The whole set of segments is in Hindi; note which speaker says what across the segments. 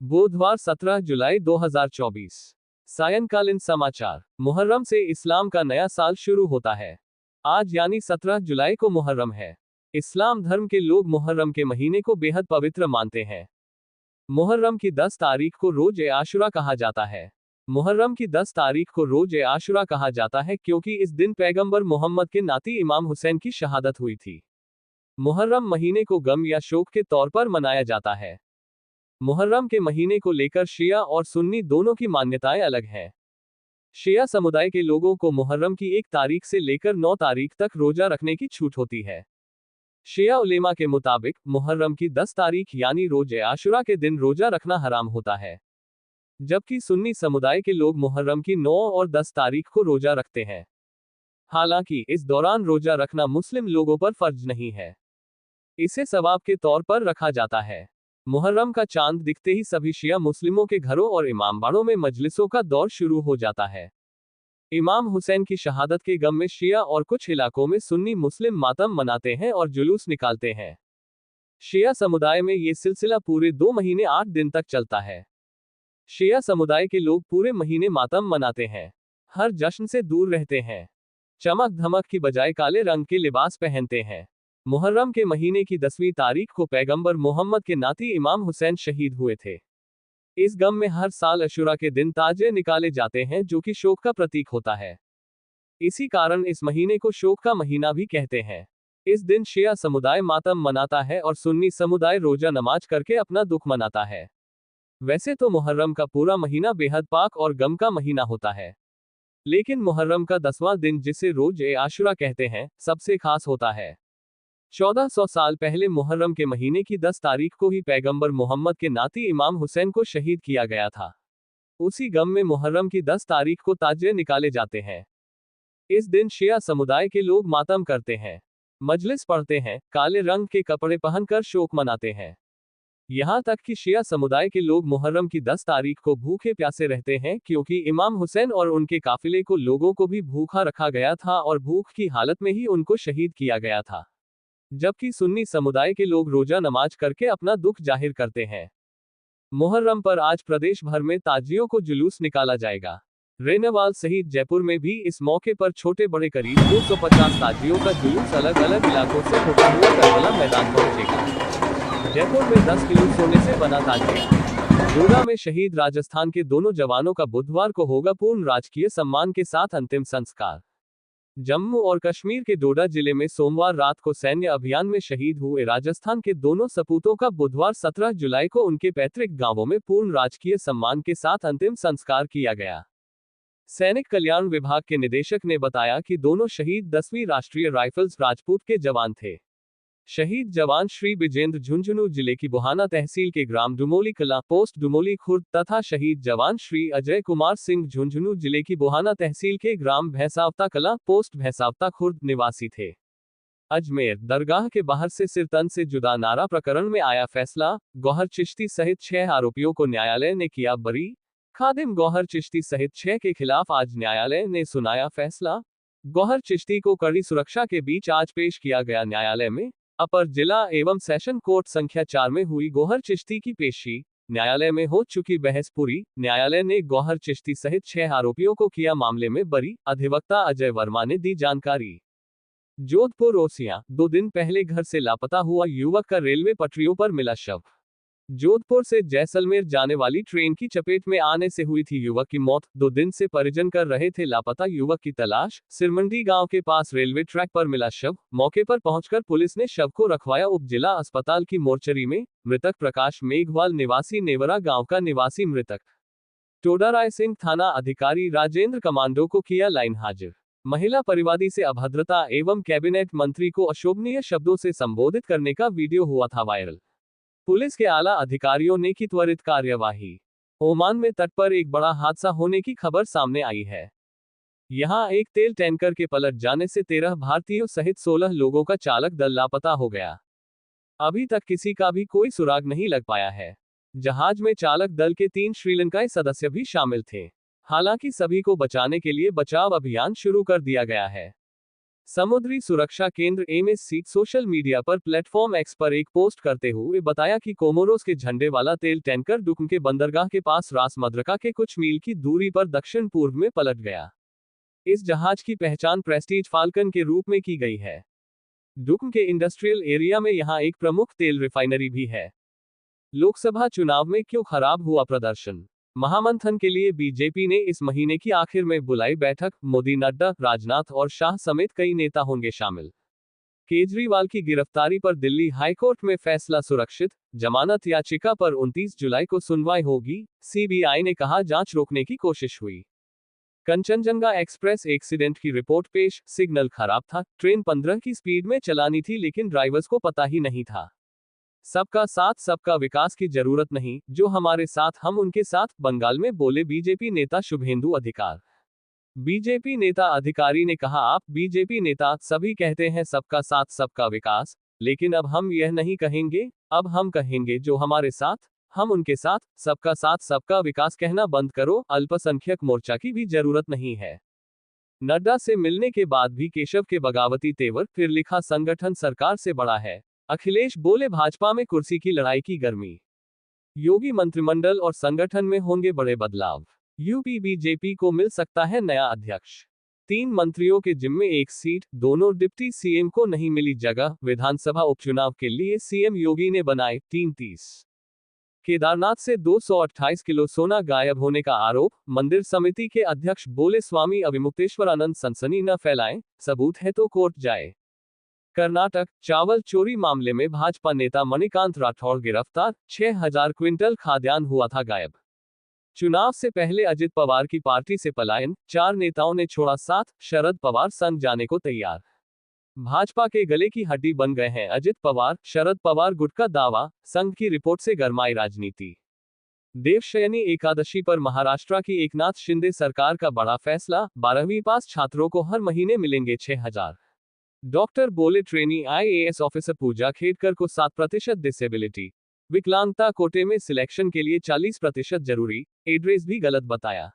Speaker 1: बुधवार 17 जुलाई 2024। सायंकालीन समाचार। मुहर्रम से इस्लाम का नया साल शुरू होता है। आज यानी 17 जुलाई को मुहर्रम है। इस्लाम धर्म के लोग मुहर्रम के महीने को बेहद पवित्र मानते हैं। मुहर्रम की 10 तारीख को रोज ए आशुरा कहा जाता है। मुहर्रम की 10 तारीख को रोज ए आशुरा कहा जाता है क्योंकि इस दिन पैगंबर मोहम्मद के नाती इमाम हुसैन की शहादत हुई थी। मुहर्रम महीने को गम या शोक के तौर पर मनाया जाता है। मुहर्रम के महीने को लेकर शिया और सुन्नी दोनों की मान्यताएं अलग हैं। शिया समुदाय के लोगों को मुहर्रम की 1 तारीख से लेकर 9 तारीख तक रोजा रखने की छूट होती है। शिया उलेमा के मुताबिक मुहर्रम की 10 तारीख यानी रोज ए आशुरा के दिन रोजा रखना हराम होता है, जबकि सुन्नी समुदाय के लोग मुहर्रम की 9 और 10 तारीख को रोजा रखते हैं। हालांकि इस दौरान रोजा रखना मुस्लिम लोगों पर फर्ज नहीं है, इसे सवाब के तौर पर रखा जाता है। मुहर्रम का चांद दिखते ही सभी शिया मुस्लिमों के घरों और इमामबाड़ों में मजलिसों का दौर शुरू हो जाता है। इमाम हुसैन की शहादत के गम में शिया और कुछ इलाकों में सुन्नी मुस्लिम मातम मनाते हैं और जुलूस निकालते हैं। शिया समुदाय में ये सिलसिला पूरे 2 महीने 8 दिन तक चलता है। शिया समुदाय के लोग पूरे महीने मातम मनाते हैं, हर जश्न से दूर रहते हैं, चमक धमक की बजाय काले रंग के लिबास पहनते हैं। मुहर्रम के महीने की 10वीं तारीख को पैगंबर मोहम्मद के नाती इमाम हुसैन शहीद हुए थे। इस गम में हर साल अशुरा के दिन ताजिए निकाले जाते हैं जो कि शोक का प्रतीक होता है। इसी कारण इस महीने को शोक का महीना भी कहते हैं। इस दिन शिया समुदाय मातम मनाता है और सुन्नी समुदाय रोजा नमाज करके अपना दुख मनाता है। वैसे तो मुहर्रम का पूरा महीना बेहद पाक और गम का महीना होता है, लेकिन मुहर्रम का 10वां दिन जिसे रोज ए आशुरा कहते हैं, सबसे खास होता है। 1400 साल पहले मुहर्रम के महीने की 10 तारीख को ही पैगंबर मोहम्मद के नाती इमाम हुसैन को शहीद किया गया था। उसी गम में मुहर्रम की 10 तारीख को ताजिए निकाले जाते हैं। इस दिन शिया समुदाय के लोग मातम करते हैं, मजलिस पढ़ते हैं, काले रंग के कपड़े पहनकर शोक मनाते हैं। यहाँ तक कि शिया समुदाय के लोग मुहर्रम की 10 तारीख को भूखे प्यासे रहते हैं क्योंकि इमाम हुसैन और उनके काफिले को लोगों को भी भूखा रखा गया था और भूख की हालत में ही उनको शहीद किया गया था। जबकि सुन्नी समुदाय के लोग रोजा नमाज करके अपना दुख जाहिर करते हैं। मुहर्रम पर आज प्रदेश भर में ताजियों को जुलूस निकाला जाएगा। रेनेवाल सहित जयपुर में भी इस मौके पर छोटे बड़े करीब 250 ताजियों का जुलूस अलग अलग इलाकों से होता हुआ करबला मैदान पहुंचेगा। जयपुर में 10 किलो सोने से बना ताजिया। डोडा में शहीद राजस्थान के दोनों जवानों का बुधवार को होगा पूर्ण राजकीय सम्मान के साथ अंतिम संस्कार। जम्मू और कश्मीर के डोडा जिले में सोमवार रात को सैन्य अभियान में शहीद हुए राजस्थान के दोनों सपूतों का बुधवार 17 जुलाई को उनके पैतृक गांवों में पूर्ण राजकीय सम्मान के साथ अंतिम संस्कार किया गया। सैनिक कल्याण विभाग के निदेशक ने बताया कि दोनों शहीद 10वीं राष्ट्रीय राइफल्स राजपूत के जवान थे। शहीद जवान श्री विजेंद्र झुंझुनू जिले की बुहाना तहसील के ग्राम डुमोली कला पोस्ट डुमोली खुर्द तथा शहीद जवान श्री अजय कुमार सिंह झुंझुनू जिले की बुहाना तहसील के ग्राम भैंसावता कला पोस्ट भैंसावता खुर्द निवासी थे। अजमेर दरगाह के बाहर से सिर तन से जुदा नारा प्रकरण में आया फैसला। गौहर चिश्ती सहित 6 आरोपियों को न्यायालय ने किया बरी। खादिम गौहर चिश्ती सहित 6 के खिलाफ आज न्यायालय ने सुनाया फैसला। गौहर चिश्ती को कड़ी सुरक्षा के बीच आज पेश किया गया न्यायालय में। अपर जिला एवं सेशन कोर्ट संख्या 4 में हुई गौहर चिश्ती की पेशी। न्यायालय में हो चुकी बहस पूरी। न्यायालय ने गौहर चिश्ती सहित 6 आरोपियों को किया मामले में बरी। अधिवक्ता अजय वर्मा ने दी जानकारी। जोधपुर ओसियां 2 दिन पहले घर से लापता हुआ युवक का रेलवे पटरियों पर मिला शव। जोधपुर से जैसलमेर जाने वाली ट्रेन की चपेट में आने से हुई थी युवक की मौत। 2 दिन से परिजन कर रहे थे लापता युवक की तलाश। सिरमंडी गांव के पास रेलवे ट्रैक पर मिला शव। मौके पर पहुंचकर पुलिस ने शव को रखवाया उप जिला अस्पताल की मोर्चरी में। मृतक प्रकाश मेघवाल निवासी नेवरा गांव का निवासी मृतक। टोडा राय सिंह थाना अधिकारी राजेंद्र कमांडो को किया लाइन हाजिर। महिला परिवादी से अभद्रता एवं कैबिनेट मंत्री को अशोभनीय शब्दों से संबोधित करने का वीडियो हुआ था वायरल। पुलिस के आला अधिकारियों ने की त्वरित कार्यवाही। ओमान में तट पर एक बड़ा हादसा होने की खबर सामने आई है। यहां एक तेल टैंकर के पलट जाने से 13 भारतीयों सहित 16 लोगों का चालक दल लापता हो गया। अभी तक किसी का भी कोई सुराग नहीं लग पाया है। जहाज में चालक दल के 3 श्रीलंकाई सदस्य भी शामिल थे। हालांकि सभी को बचाने के लिए बचाव अभियान शुरू कर दिया गया है। समुद्री सुरक्षा केंद्र एमएससी सोशल मीडिया पर प्लेटफॉर्म एक्स पर एक पोस्ट करते हुए बताया कि कोमोरोस के झंडे वाला तेल टैंकर डुकम के बंदरगाह के पास रास मद्रका के कुछ मील की दूरी पर दक्षिण पूर्व में पलट गया। इस जहाज की पहचान प्रेस्टीज फाल्कन के रूप में की गई है। डुकम के इंडस्ट्रियल एरिया में यहां एक प्रमुख तेल रिफाइनरी भी है। लोकसभा चुनाव में क्यों खराब हुआ प्रदर्शन? महामंथन के लिए बीजेपी ने इस महीने की आखिर में बुलाई बैठक। मोदी, नड्डा, राजनाथ और शाह समेत कई नेता होंगे शामिल। केजरीवाल की गिरफ्तारी पर दिल्ली हाईकोर्ट में फैसला सुरक्षित। जमानत याचिका पर 29 जुलाई को सुनवाई होगी। सीबीआई ने कहा जांच रोकने की कोशिश हुई। कंचनजंगा एक्सप्रेस एक्सीडेंट की रिपोर्ट पेश। सिग्नल खराब था। ट्रेन 15 की स्पीड में चलानी थी लेकिन ड्राइवर्स को पता ही नहीं था। सबका साथ सबका विकास की जरूरत नहीं, जो हमारे साथ हम उनके साथ, बंगाल में बोले बीजेपी नेता शुभेंदु अधिकारी। बीजेपी नेता अधिकारी ने कहा, आप बीजेपी नेता सभी कहते हैं सबका साथ सबका विकास, लेकिन अब हम यह नहीं कहेंगे, अब हम कहेंगे जो हमारे साथ हम उनके साथ। सबका साथ सबका विकास कहना बंद करो। अल्पसंख्यक मोर्चा की भी जरूरत नहीं है। नड्डा से मिलने के बाद भी केशव के बगावती तेवर, फिर लिखा संगठन सरकार से बड़ा है। अखिलेश बोले भाजपा में कुर्सी की लड़ाई की गर्मी। योगी मंत्रिमंडल और संगठन में होंगे बड़े बदलाव। यूपी बीजेपी को मिल सकता है नया अध्यक्ष। 3 मंत्रियों के जिम्मे 1 सीट, दोनों डिप्टी सीएम को नहीं मिली जगह। विधानसभा उपचुनाव के लिए सीएम योगी ने बनाए 330। केदारनाथ से 228 किलो सोना गायब होने का आरोप। मंदिर समिति के अध्यक्ष बोले स्वामी अविमुक्तेश्वरानंद सनसनी न फैलाएं, सबूत है तो कोर्ट जाए। कर्नाटक चावल चोरी मामले में भाजपा नेता मणिकांत राठौड़ गिरफ्तार। 6000 क्विंटल खाद्यान्न हुआ था गायब। चुनाव से पहले अजित पवार की पार्टी से पलायन। 4 नेताओं ने छोड़ा साथ। शरद पवार संग जाने को तैयार। भाजपा के गले की हड्डी बन गए हैं अजित पवार। शरद पवार गुट का दावा। संघ की रिपोर्ट से गरमाई राजनीति। देवशयनी एकादशी पर महाराष्ट्र की एकनाथ शिंदे सरकार का बड़ा फैसला। 12वीं पास छात्रों को हर महीने मिलेंगे 6000। डॉक्टर बोले ट्रेनी आईएएस ऑफिसर पूजा खेड़कर को 7% डिसेबिलिटी। विकलांगता कोटे में सिलेक्शन के लिए 40% जरूरी। एड्रेस भी गलत बताया।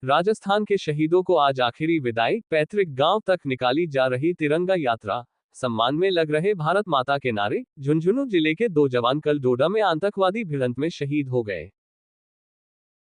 Speaker 1: राजस्थान के शहीदों को आज आखिरी विदाई। पैतृक गांव तक निकाली जा रही तिरंगा यात्रा। सम्मान में लग रहे भारत माता के नारे। झुंझुनू जिले के 2 जवान कल डोडा में आतंकवादी भिड़ंत में शहीद हो गए।